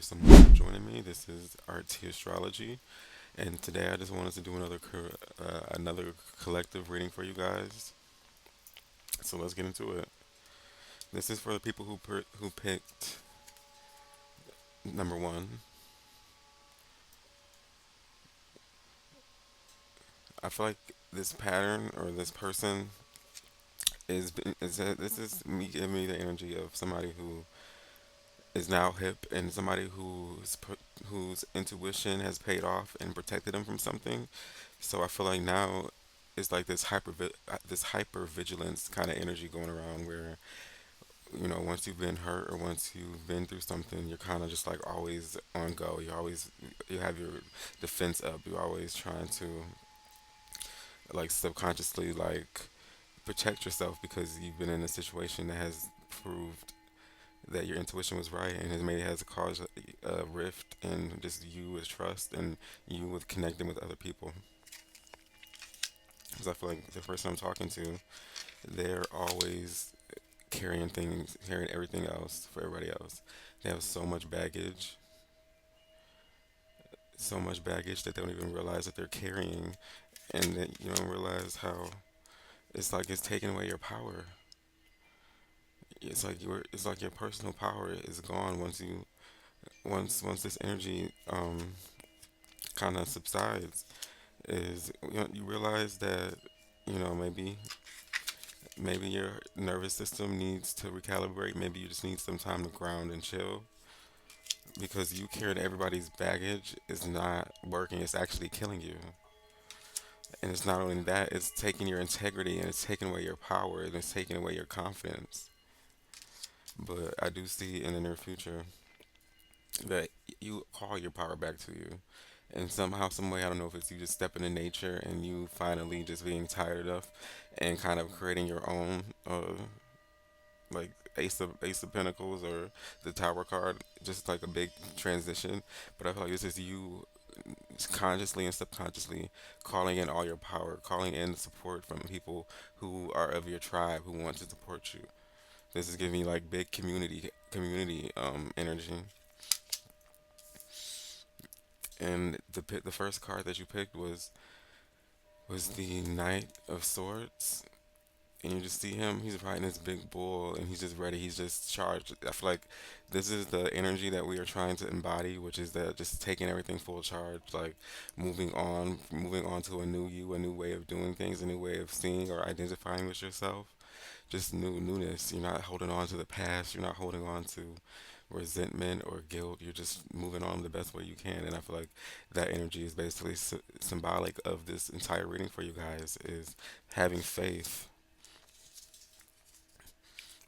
so much for joining me. This is RT Astrology, and today I just wanted to do another collective reading for you guys. So let's get into it. This is for the people who picked number one. I feel like this pattern or this person this is me giving me the energy of somebody who is now hip and somebody whose intuition has paid off and protected them from something. So I feel like now it's like this hyper vigilance kind of energy going around where once you've been hurt or once you've been through something, you're kind of just like always on go. You have your defense up. You're always trying to like subconsciously like protect yourself because you've been in a situation that has proved that your intuition was right and has caused a rift in just you with trust and you with connecting with other people. Because I feel like the person I'm talking to, they're always carrying everything else for everybody else. They have so much baggage that they don't even realize that they're carrying, and that you don't realize how it's taking away your power. It's like your personal power is gone once this energy kind of subsides. You realize that maybe your nervous system needs to recalibrate. Maybe you just need some time to ground and chill because you carrying everybody's baggage is not working. It's actually killing you. And it's not only that, it's taking your integrity and it's taking away your power and it's taking away your confidence. But I do see in the near future that you call your power back to you. And somehow, some way, I don't know if it's you just stepping in nature and you finally just being tired enough and kind of creating your own like Ace of Pentacles or the Tower card, just like a big transition. But I feel like this is you consciously and subconsciously calling in all your power, calling in support from people who are of your tribe who want to support you. This is giving me like big community energy. And the first card that you picked was the Knight of Swords, and you just see him. He's riding this big bull, and he's just ready. He's just charged. I feel like this is the energy that we are trying to embody, which is that just taking everything full charge, like moving on to a new you, a new way of doing things, a new way of seeing or identifying with yourself. Just newness. You're not holding on to the past. You're not holding on to resentment or guilt. You're just moving on the best way you can. And I feel like that energy is basically symbolic of this entire reading for you guys is having faith.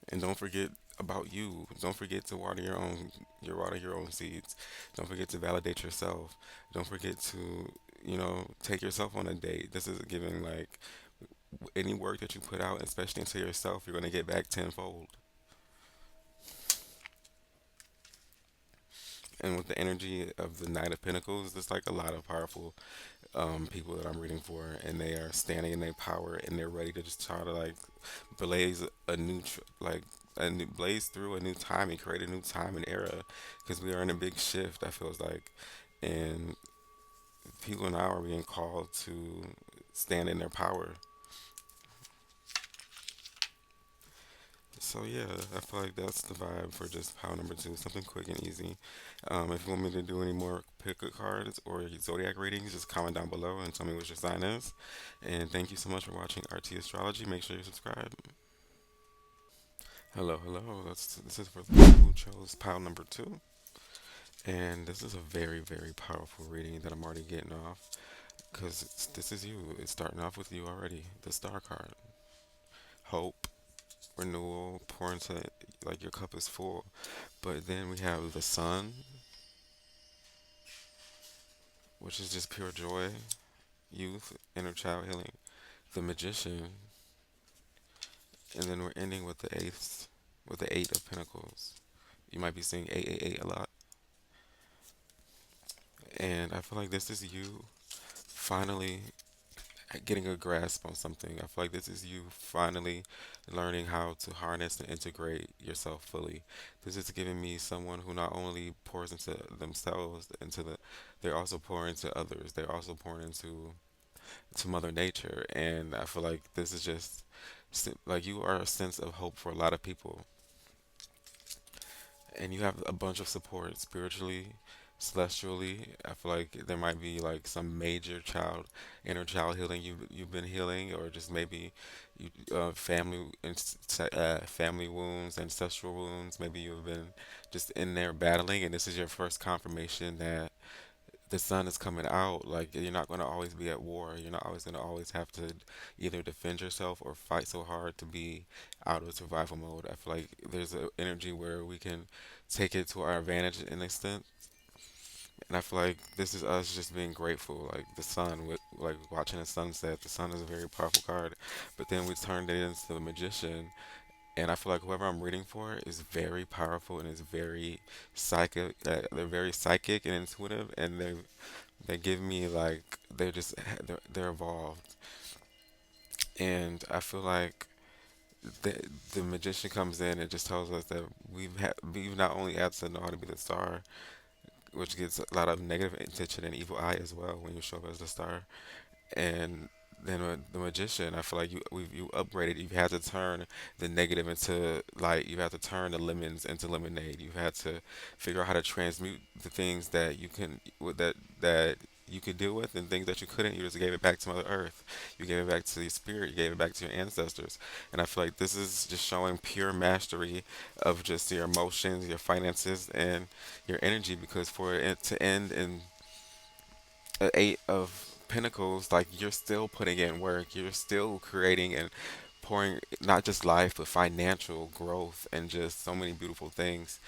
And don't forget about you. Don't forget to water your own seeds. Don't forget to validate yourself. Don't forget to take yourself on a date. This is giving like any work that you put out, especially into yourself, you're going to get back tenfold. And with the energy of the Knight of Pentacles, there's like a lot of powerful people that I'm reading for, and they are standing in their power, and they're ready to just try to like blaze a new blaze through a new time and create a new time and era, because we are in a big shift. I feels like, and people now are being called to stand in their power. So yeah, I feel like that's the vibe for just pile number two. Something quick and easy. If you want me to do any more pick a cards or zodiac readings, just comment down below and tell me what your sign is. And thank you so much for watching RT Astrology. Make sure you subscribe. Hello, hello. This is for the people who chose pile number two. And this is a very, very powerful reading that I'm already getting off. Because this is you. It's starting off with you already. The star card. Hope, renewal, pour into like your cup is full. But then we have the sun, which is just pure joy, youth, inner child healing. The magician, and then we're ending with the eight of pentacles. You might be seeing 888 a lot. And I feel like this is you finally getting a grasp on something. I feel like this is you finally learning how to harness and integrate yourself fully. This is giving me someone who not only pours into themselves, they're also pouring into others. They're also pouring into to Mother Nature, and I feel like this is just like you are a sense of hope for a lot of people, and you have a bunch of support spiritually, celestially. I feel like there might be like some major inner child healing you've been healing, or just maybe you family wounds, ancestral wounds. Maybe you've been just in there battling, and this is your first confirmation that the sun is coming out. Like you're not going to always be at war. You're not always going to always have to either defend yourself or fight so hard to be out of survival mode. I feel like there's an energy where we can take it to our advantage in an extent. And I feel like this is us just being grateful. Like the sun, with like watching the sunset. The sun is a very powerful card, but then we turned it into the magician, and I feel like whoever I'm reading for is very powerful and is very psychic. They're very psychic and intuitive, and they give me like they're evolved, and I feel like the the magician comes in and just tells us that we've not only had to know how to be the star, which gets a lot of negative attention and evil eye as well when you show up as the star, and then the magician, I feel like you upgraded. You've had to turn the negative into light. You've had to turn the lemons into lemonade. You've had to figure out how to transmute the things that that you could deal with, and things that you couldn't. You just gave it back to Mother Earth. You gave it back to the spirit. You gave it back to your ancestors. And I feel like this is just showing pure mastery of just your emotions, your finances, and your energy. Because for it to end in a eight of pentacles, like you're still putting in work, you're still creating and pouring not just life but financial growth and just so many beautiful things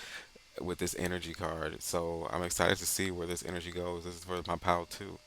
with this energy card. So I'm excited to see where this energy goes. This is for my pal too.